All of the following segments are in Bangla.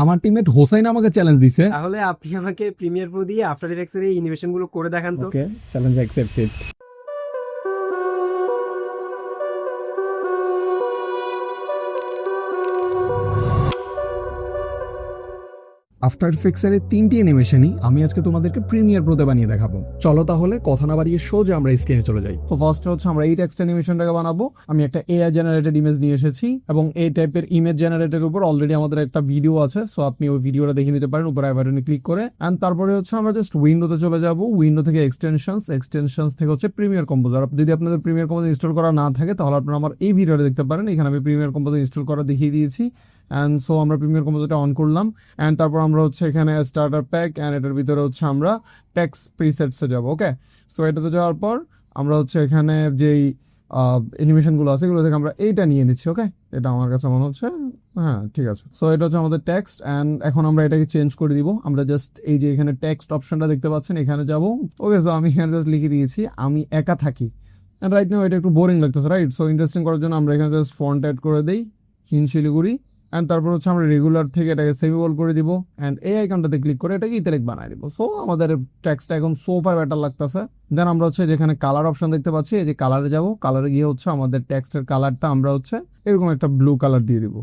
আমার টিমমেট হোসাইন আমাকে চ্যালেঞ্জ দিছে। তাহলে আপনি আমাকে প্রিমিয়ার প্রো দিয়ে আফটার ইফেক্টস এর এই অ্যানিমেশন গুলো করে দেখান তো। ওকে, চ্যালেঞ্জ অ্যাকসেপ্টেড। আফটার ইফেক্টসের এই 3টি অ্যানিমেশনই আমি আজকে তোমাদেরকে প্রিমিয়ার প্রোতে বানিয়ে দেখাবো। চলো তাহলে কথা না বাড়িয়ে সোজা আমরা স্ক্রিনে চলে যাই। তো ফার্স্ট হচ্ছে আমরা এই টেক্সট অ্যানিমেশনটাকে বানাবো। আমি একটা এআই জেনারেটেড ইমেজ নিয়ে এসেছি এবং এই টাইপের ইমেজ জেনারেটের উপর অলরেডি আমাদের একটা ভিডিও আছে, সো আপনি ওই ভিডিওটা দেখে নিতে পারেন উপর আই বাটনে ক্লিক করে। এন্ড তারপরে হচ্ছে আমরা জাস্ট উইন্ডোতে চলে যাব। উইন্ডো থেকে এক্সটেনশনস থেকে হচ্ছে প্রিমিয়ার কম্পোজার। যদি আপনাদের প্রিমিয়ার কম্পোজার ইনস্টল করা না থাকে তাহলে আপনারা আমার এই ভিডিওটা দেখতে পারেন, এখানে আমি প্রিমিয়ার কম্পোজার ইনস্টল করা দেখিয়ে দিয়েছি। অ্যান্ড সো আমরা প্রিমিয়ার কম্পোজারটা অন করলাম। অ্যান্ড তারপর আমরা হচ্ছে এখানে স্টার্টার প্যাক অ্যান্ড এটার ভিতরে হচ্ছে আমরা টেক্সট প্রিসেটসে যাব। ওকে, সো এটাতে যাওয়ার পর আমরা হচ্ছে এখানে যেই অ্যানিমেশনগুলো আছে এগুলো থেকে আমরা এইটা নিয়ে নিচ্ছি। ওকে, এটা আমার কাছে মনে হচ্ছে হ্যাঁ ঠিক আছে। সো এটা হচ্ছে আমাদের টেক্সট অ্যান্ড এখন আমরা এটাকে চেঞ্জ করে দিব। আমরা জাস্ট এই যে এখানে টেক্সট অপশনটা দেখতে পাচ্ছেন এখানে যাব। ওকে, সো আমি এখানে জাস্ট লিখে দিয়েছি আমি একা থাকি। অ্যান্ড রাইট নাও এটা একটু বোরিং লাগতেছে, রাইট? সো ইন্টারেস্টিং করার জন্য আমরা এখানে জাস্ট ফন্ট অ্যাড করে দিই হিন শিলিগুড়ি। অ্যান্ড তারপর হচ্ছে আমরা রেগুলার থেকে এটাকে সেমিবল করে দিব অ্যান্ড এই আইকনটাতে ক্লিক করে এটাকে ইতালিক বানাই দিব। সো আমাদের টেক্সটটা এখন সোফার বেটার লাগতেছে। দেন আমরা হচ্ছে যেখানে কালার অপশন দেখতে পাচ্ছি এই যে কালারে যাব, কালারে গিয়ে হচ্ছে আমাদের টেক্সটের কালারটা আমরা হচ্ছে এরকম একটা ব্লু কালার দিয়ে দিব।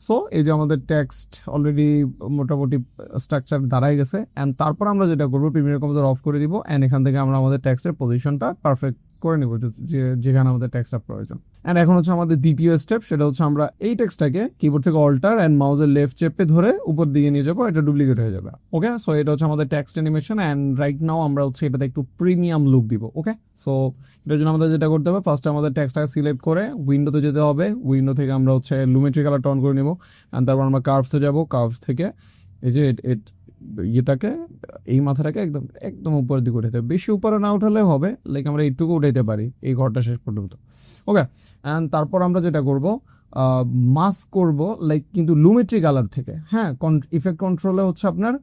সো এই যে আমাদের টেক্সট অলরেডি মোটামুটি স্ট্রাকচার দাঁড়ায় গেছে। অ্যান্ড তারপর আমরা যেটা করবো প্রিমিয়ার কম্পোজার অফ করে দিব অ্যান্ড এখান থেকে আমরা আমাদের টেক্সটের পজিশনটা পারফেক্ট করে নিব যেখানে আমাদের টেক্সটটা প্রয়োজন। অ্যান্ড এখন হচ্ছে আমাদের দ্বিতীয় স্টেপ, সেটা হচ্ছে আমরা এই টেক্সটটাকে কিবোর্ড থেকে অল্টার অ্যান্ড মাউসের লেফট চেপে ধরে উপর দিকে নিয়ে যাবো, এটা ডুপ্লিকেট হয়ে যাবে। ওকে, সো এটা হচ্ছে আমাদের text animation and right now আমরা হচ্ছে এটাতে একটু প্রিমিয়াম লুক দিব। ওকে, সো এটার জন্য আমাদের যেটা করতে হবে ফার্স্টে আমাদের টেক্সটটাকে সিলেক্ট করে উইন্ডোতে যেতে হবে। উইন্ডো থেকে আমরা হচ্ছে লুমেট্রি কালারটা অন করে নিব অ্যান্ড তারপর আমরা কার্ভসে যাব। কার্ভস থেকে এই যে ইয়েটাকে এই মাথাটাকে একদম একদম উপরের দিকে উঠাতে হবে, বেশি উপরে না উঠালে হবে, লাইক আমরা এইটুকু উঠাইতে পারি এই ঘরটা শেষ পর্যন্ত। ওকে, অ্যান্ড তারপর আমরা যেটা করব মাস্ক করব লাইক কিন্তু লুমেট্রি কালার থেকে। হ্যাঁ, ইফেক্ট কন্ট্রোলে হচ্ছে আপনার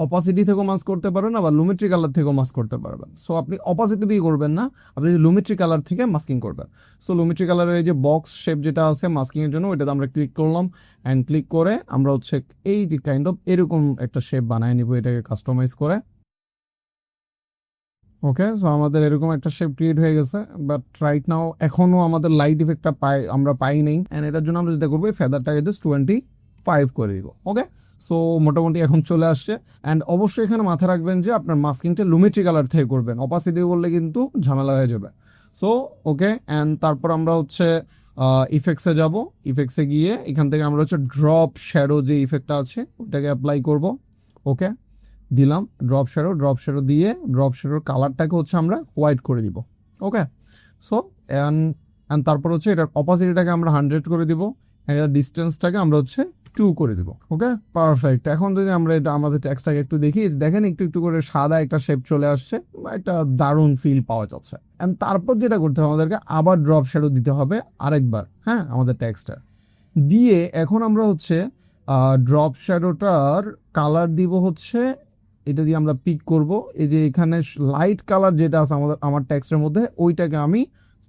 অপাসিটি থেকেও মাস্ক করতে পারবেন আবার লুমেট্রি কালার থেকেও মাস্ক করতে পারবেন। সো আপনি অপাসিটি দিয়ে করবেন না, আপনি লুমেট্রি কালার থেকে মাস্কিং করবেন। সো লুমেট্রি কালারের এই যে বক্স শেপ যেটা আছে মাস্কিংয়ের জন্য ওইটাতে আমরা ক্লিক করলাম অ্যান্ড ক্লিক করে আমরা হচ্ছে এই যে কাইন্ড অফ এরকম একটা শেপ বানায় নিব এটাকে কাস্টমাইজ করে। ওকে, সো আমাদের এরকম একটা শেপ ক্রিয়েট হয়ে গেছে, বাট রাইট নাও এখনো আমাদের লাইট ইফেক্টটা আমরা পাই নাই। অ্যান্ড এটার জন্য আমরা যেটা করবো ফেদারটাকে জাস্ট 25 করে দিব। ওকে, সো মোটামুটি এখন চলে আসছে। অ্যান্ড অবশ্যই এখানে মাথায় রাখবেন যে আপনার মাস্কিংটা লুমেট্রি কালার থেকে করবেন, অপাসিটি করলে কিন্তু ঝামেলা হয়ে যাবে। সো ওকে, অ্যান্ড তারপর আমরা হচ্ছে ইফেক্টসে যাব। ইফেক্টসে গিয়ে এখান থেকে আমরা হচ্ছে ড্রপ শ্যাডো যে ইফেক্টটা আছে ওটাকে অ্যাপ্লাই করব। ওকে, দিলাম ড্রপ শ্যাডো দিয়ে ড্রপ শ্যাডোর কালারটাকে হচ্ছে আমরা হোয়াইট করে দিব। ওকে, সো অ্যান্ড তারপর হচ্ছে এটার অপাসিটিটাকে আমরা 100 করে দিব, এটার ডিস্টেন্সটাকে আমরা হচ্ছে 2 করে দিব। ওকে, পারফেক্ট। এখন যদি আমরা এটা আমাদের টেক্সটটাকে একটু দেখি, দেখেন একটু একটু করে সাদা একটা শেপ চলে আসছে, একটা দারুণ ফিল পাওয়া যাচ্ছে। অ্যান্ড তারপর যেটা করতে হবে আমাদেরকে আবার ড্রপ শ্যাডো দিতে হবে আরেকবার, হ্যাঁ, আমাদের টেক্সটটা দিয়ে এখন আমরা হচ্ছে ড্রপ শ্যাডোটার কালার দিব হচ্ছে এটা দিয়ে আমরা পিক করব। এই যে এখানে লাইট কালার যেটা আছে আমার টেক্সটের মধ্যে ওইটাকে আমি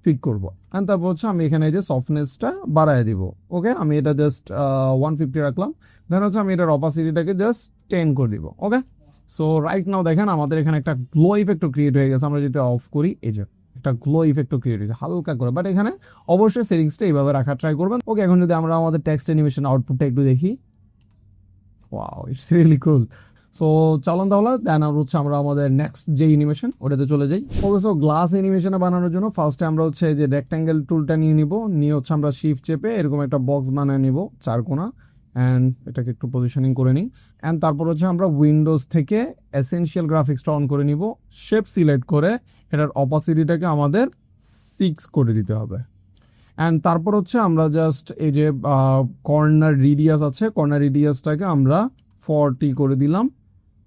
পিক করব। অ্যান্ড তারপর হচ্ছে আমি এখানে এই যে সফটনেসটা বাড়ায় দিব। ওকে, আমি এটা জাস্ট 150 রাখলাম। দেন হচ্ছে আমি এটার অপাসিটিটাকে জাস্ট 10 করে দিব। ওকে, সো রাইট নাও দেখেন আমাদের এখানে একটা গ্লো ইফেক্টও ক্রিয়েট হয়ে গেছে। আমরা যেটা অফ করি এই যে একটা গ্লো ইফেক্টও ক্রিয়েট হয়েছে হালকা করে, বাট এখানে অবশ্যই সেটিংসটা এইভাবে রাখার ট্রাই করবেন। ওকে, এখন যদি আমরা আমাদের টেক্সট অ্যানিমেশন আউটপুটটা একটু দেখি, wow, it's really cool. So চলুন তাহলে দেন আর হচ্ছে আমরা আমাদের নেক্সট যে অ্যানিমেশন ওটাতে চলে যাই। ওকে, সো গ্লাস অ্যানিমেশনে বানানোর জন্য ফার্স্টে আমরা হচ্ছে যে রেক্ট্যাঙ্গেল টুলটা নিয়ে হচ্ছে আমরা শিফট চেপে এরকম একটা বক্স বানিয়ে নিব চারকোনা অ্যান্ড এটাকে একটু পজিশনিং করে নিই। অ্যান্ড তারপর হচ্ছে আমরা উইন্ডোজ থেকে এসেনশিয়াল গ্রাফিক্সটা অন করে নিব, শেপ সিলেক্ট করে এটার অপাসিটিটাকে আমাদের 6 করে দিতে হবে। অ্যান্ড তারপর হচ্ছে আমরা জাস্ট এই যে কর্নার রেডিয়াস আছে কর্নার রেডিয়াসটাকে আমরা 40 করে দিলাম।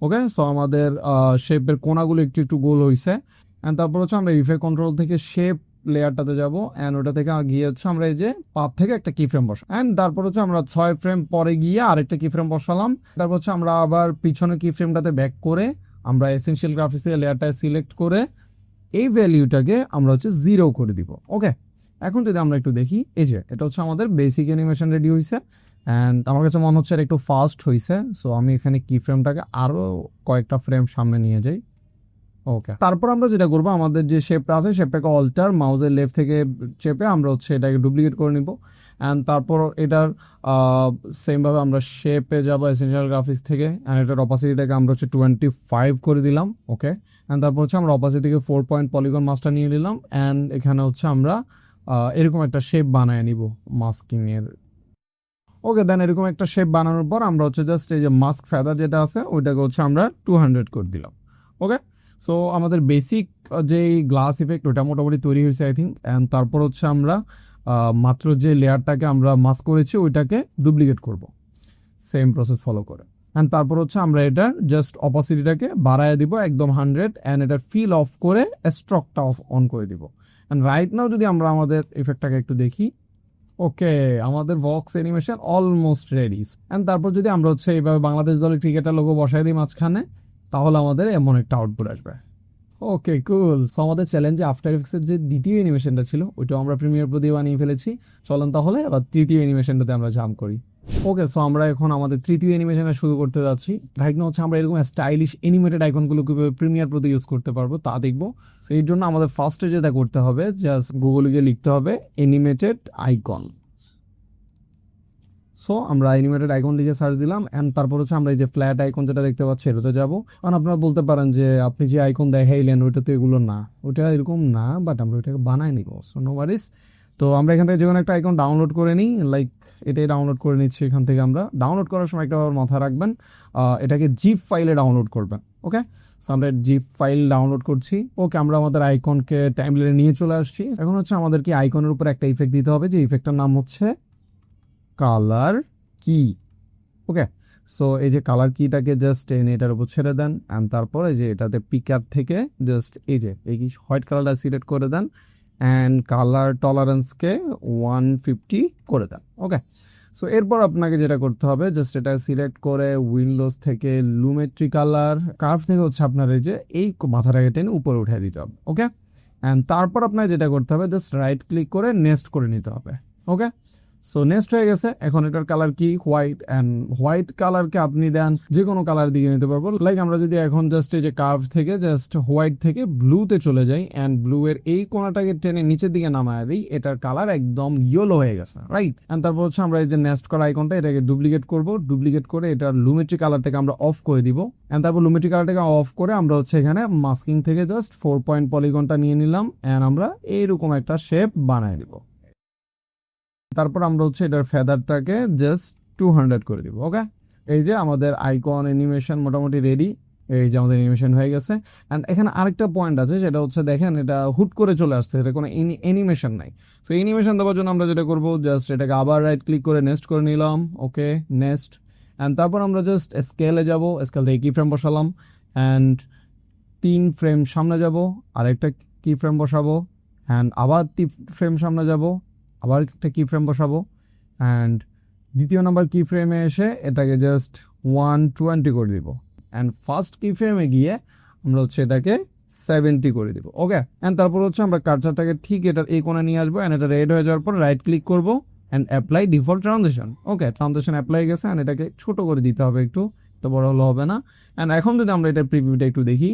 ওকে, সো আমাদের শেপের কোনাগুলো একটু একটু গোল হয়েছে। অ্যান্ড তারপর হচ্ছে আমরা ইফেক্ট কন্ট্রোল থেকে শেপ লেয়ারটাতে যাব অ্যান্ড ওটা থেকে গিয়ে হচ্ছে আমরা এই যে পাথ থেকে একটা কি ফ্রেম বসাম। অ্যান্ড তারপর হচ্ছে আমরা 6 ফ্রেম পরে গিয়ে আরেকটা কি ফ্রেম বসালাম। তারপর হচ্ছে আমরা আবার পিছনে কি ফ্রেমটাতে ব্যাক করে আমরা এসেনশিয়াল গ্রাফিক্স থেকে লেয়ারটা সিলেক্ট করে এই ভ্যালিউটাকে আমরা হচ্ছে 0 করে দিব। ওকে, এখন যদি আমরা একটু দেখি এই যে এটা হচ্ছে আমাদের বেসিক অ্যানিমেশন রেডি হয়েছে। অ্যান্ড আমার কাছে মনে হচ্ছে এটা একটু ফাস্ট হয়েছে, সো আমি এখানে কি ফ্রেমটাকে আরও কয়েকটা ফ্রেম সামনে নিয়ে যাই। ওকে, তারপর আমরা যেটা করবো, আমাদের যে শেপটা আছে শেপটাকে অল্টার মাউসের লেফট থেকে চেপে আমরা হচ্ছে এটাকে ডুপ্লিকেট করে নিব। অ্যান্ড তারপর এটার সেমভাবে আমরা শেপে যাবো এসেনশিয়াল গ্রাফিক্স থেকে, অ্যান্ড এটার অপাসিটিটাকে আমরা হচ্ছে 25 করে দিলাম। ওকে, অ্যান্ড তারপর হচ্ছে আমরা অপাসিটি থেকে 4 পয়েন্ট পলিগন মাস্কটা নিয়ে নিলাম, অ্যান্ড এখানে হচ্ছে আমরা এরকম একটা শেপ বানায় নিব মাস্কিংয়ের। ওকে, দেন এরকম একটা শেপ বানানোর পর আমরা হচ্ছে জাস্ট এই যে মাস্ক ফেদার যেটা আছে ওইটাকে হচ্ছে আমরা 200 করে দিলাম। ওকে, সো আমাদের বেসিক যে গ্লাস ইফেক্ট ওটা মোটামুটি তৈরি হয়েছে আই থিঙ্ক। অ্যান্ড তারপর হচ্ছে আমরা মাত্র যে লেয়ারটাকে আমরা মাস্ক করেছি ওইটাকে ডুপ্লিকেট করব সেম প্রসেস ফলো করে। অ্যান্ড তারপর হচ্ছে আমরা এটা জাস্ট অপাসিটিটাকে বাড়ায় দিব একদম 100, অ্যান্ড এটা ফিল অফ করে স্ট্রকটা অন করে দিব। অ্যান্ড রাইট নাও যদি আমরা আমাদের ইফেক্টটাকে একটু দেখি, ওকে, আমাদের box animation almost ready. And তারপর যদি আমরা হচ্ছে এইভাবে বাংলাদেশ দলের ক্রিকেটার লোগো বসাই দিই মাঝখানে, তাহলে আমাদের এমন একটা আউটপুট আসবে। ওকে, কুল। সো আমাদের চ্যালেঞ্জে আফটার এফেক্টসের যে দ্বিতীয় অ্যানিমেশনটা ছিল ওইটাও আমরা প্রিমিয়ার প্রো দিয়ে বানিয়ে ফেলেছি। চলেন তাহলে এবার তৃতীয় অ্যানিমেশনটাতে আমরা জাম্প করি। ওকে, সো আমরা এখন আমাদের তৃতীয় অ্যানিমেশনটা শুরু করতে যাচ্ছি। রাইট নাও হচ্ছে আমরা এরকম স্টাইলিশ অ্যানিমেটেড আইকনগুলো কীভাবে প্রিমিয়ার প্রোতে ইউজ করতে পারবো তা দেখবো। সো এর জন্য আমাদের ফার্স্টে যেটা করতে হবে, জাস্ট গুগলে গিয়ে লিখতে হবে অ্যানিমেটেড আইকন। সো আমরা অ্যানিমেটেড আইকন লিখে সার্চ দিলাম, অ্যান্ড তারপর হচ্ছে আমরা এই যে ফ্ল্যাট আইকন যেটা দেখতে পাচ্ছি এটাতে যাবো। কারণ আপনারা বলতে পারেন যে আপনি যে আইকন দেখাইলেন ওইটা তো এগুলো না, ওটা এরকম না, বাট আমরা ওইটাকে বানাই নিব। সো নো ওয়ারিস। তো আমরা এখান থেকে যে কোনো একটা আইকন ডাউনলোড করে নিই, লাইক এটাই ডাউনলোড করে নিচ্ছি এখান থেকে। আমরা ডাউনলোড করার সময় একটা মাথায় রাখবেন, এটাকে জিপ ফাইলে ডাউনলোড করবেন। ওকে, সো আমরা জিপ ফাইল ডাউনলোড করছি। ওকে, আমরা আমাদের আইকনকে টাইমলাইনে নিয়ে চলে আসছি। এখন হচ্ছে আমাদেরকে আইকনের উপর একটা ইফেক্ট দিতে হবে, যে ইফেক্টটার নাম হচ্ছে কালার কি। ওকে, সো এই যে কালার কিটাকে জাস্ট এনে এটার উপর ছেড়ে দেন, অ্যান্ড তারপর এই যে এটাতে পিকআপ থেকে জাস্ট এই যে এই হোয়াইট কালারটা সিলেক্ট করে দেন, অ্যান্ড কালার টলারেন্সকে 150 করে দেন। ওকে, সো এরপর আপনাকে যেটা করতে হবে, জাস্ট এটা সিলেক্ট করে উইন্ডোজ থেকে লুমেট্রি কালার কার্ভ থেকে হচ্ছে আপনার এই যে এই মাথাটাকে টেনে উপরে উঠে দিতে হবে। ওকে, অ্যান্ড তারপর আপনার যেটা করতে হবে, জাস্ট রাইট ক্লিক করে নেক্সট করে নিতে হবে। ওকে, সো নেক্সট হয়ে গেছে। এখন এটার কালার কি হোয়াইট, অ্যান্ড হোয়াইট কালারকে আপনি দেন যে কোনো কালার দিকে নিতে পারবো। লাইক আমরা যদি এখন জাস্ট এই যে কার্ভ থেকে জাস্ট হোয়াইট থেকে ব্লুতে চলে যাই, অ্যান্ড ব্লু এর এই কোণাটাকে টেনে নিচের দিকে নামায় দিই, এটার কালার একদম ইয়েলো হয়ে গেছে, রাইট। অ্যান্ড তারপর হচ্ছে আমরা এই যে নেক্সট করা আইকনটা এটাকে ডুপ্লিকেট করব, ডুপ্লিকেট করে এটার লুমেট্রি কালারটাকে আমরা অফ করে দিব। অ্যান্ড তারপর লুমেট্রি কালারটাকে অফ করে আমরা হচ্ছে এখানে মাস্কিং থেকে জাস্ট 4 পয়েন্ট পলিগনটা নিয়ে নিলাম, অ্যান্ড আমরা এইরকম একটা শেপ বানায় দিব। তারপর আমরা হচ্ছে এটার ফেদারটাকে জাস্ট 200 করে দিব। ওকে, এই যে আমাদের আইকন অ্যানিমেশন মোটামুটি রেডি। এই যে আমাদের অ্যানিমেশন হয়ে গেছে। অ্যান্ড এখানে আরেকটা পয়েন্ট আছে, সেটা হচ্ছে দেখেন এটা হুট করে চলে আসছে, এটা কোনো অ্যানিমেশন নাই। সো অ্যানিমেশন দেওয়ার জন্য আমরা যেটা করবো, জাস্ট এটাকে আবার রাইট ক্লিক করে নেক্সট করে নিলাম। ওকে, নেক্সট। অ্যান্ড তারপর আমরা জাস্ট স্কেলে যাব, স্কেল থেকে কি ফ্রেম বসালাম, অ্যান্ড 3 ফ্রেম সামনে যাব, আরেকটা কি ফ্রেম বসাবো, অ্যান্ড আবার 3 ফ্রেম সামনে যাব, আবার একটা কি ফ্রেম বসাবো, অ্যান্ড দ্বিতীয় নাম্বার কি ফ্রেমে এসে এটাকে জাস্ট 120 করে দিব, অ্যান্ড ফার্স্ট কি ফ্রেমে গিয়ে আমরা হচ্ছে এটাকে 70 করে দিব। ওকে, অ্যান্ড তারপর হচ্ছে আমরা কার্সারটাকে ঠিক এটার এই কোণে নিয়ে আসবো, অ্যান্ড এটা রেড হয়ে যাওয়ার পর রাইট ক্লিক করবো, and apply default transition. Okay, transition apply গেছে, অ্যান্ড এটাকে ছোট করে দিতে হবে, একটু তো বড় হলে হবে না। অ্যান্ড এখন যদি আমরা এটার প্রিভিউটা একটু দেখি,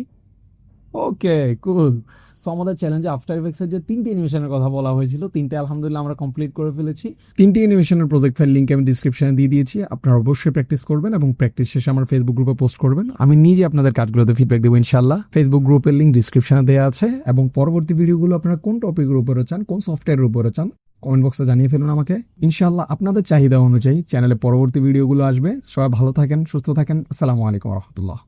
ওকে, কুল। সো আমাদের চ্যালেঞ্জে আফটার এফেক্টসের যে 3টি অ্যানিমেশনের কথা বলা হয়েছিল, 3টে আলহামদুলিল্লাহ আমরা কমপ্লিট করে ফেলেছি। 3টি অ্যানিমেশনের প্রজেক্ট ফাইল লিঙ্ক আমি ডিসক্রিপশনে দিয়ে দিয়েছি, আপনারা অবশ্যই প্র্যাকটিস করবেন এবং প্র্যাকটিস শেষে আমার ফেসবুক গ্রুপে পোস্ট করবেন। আমি নিজে আপনাদের কাজগুলোতে ফিডব্যাক দেবো ইনশাল্লাহ। ফেসবুক গ্রুপের লিঙ্ক ডিসক্রিপশনে দেওয়া আছে, এবং পরবর্তী ভিডিওগুলো আপনারা কোন টপিকের উপরে চান, কোন সফটওয়্যারের উপরে চান, কমেন্ট বক্সে জানিয়ে ফেলুন আমাকে। ইনশাল্লাহ আপনাদের চাহিদা অনুযায়ী চ্যানেলে পরবর্তী ভিডিওগুলো আসবে। সবাই ভালো থাকেন, সুস্থ থাকেন। আসসালামু আলাইকুম রহমতুল্লাহ।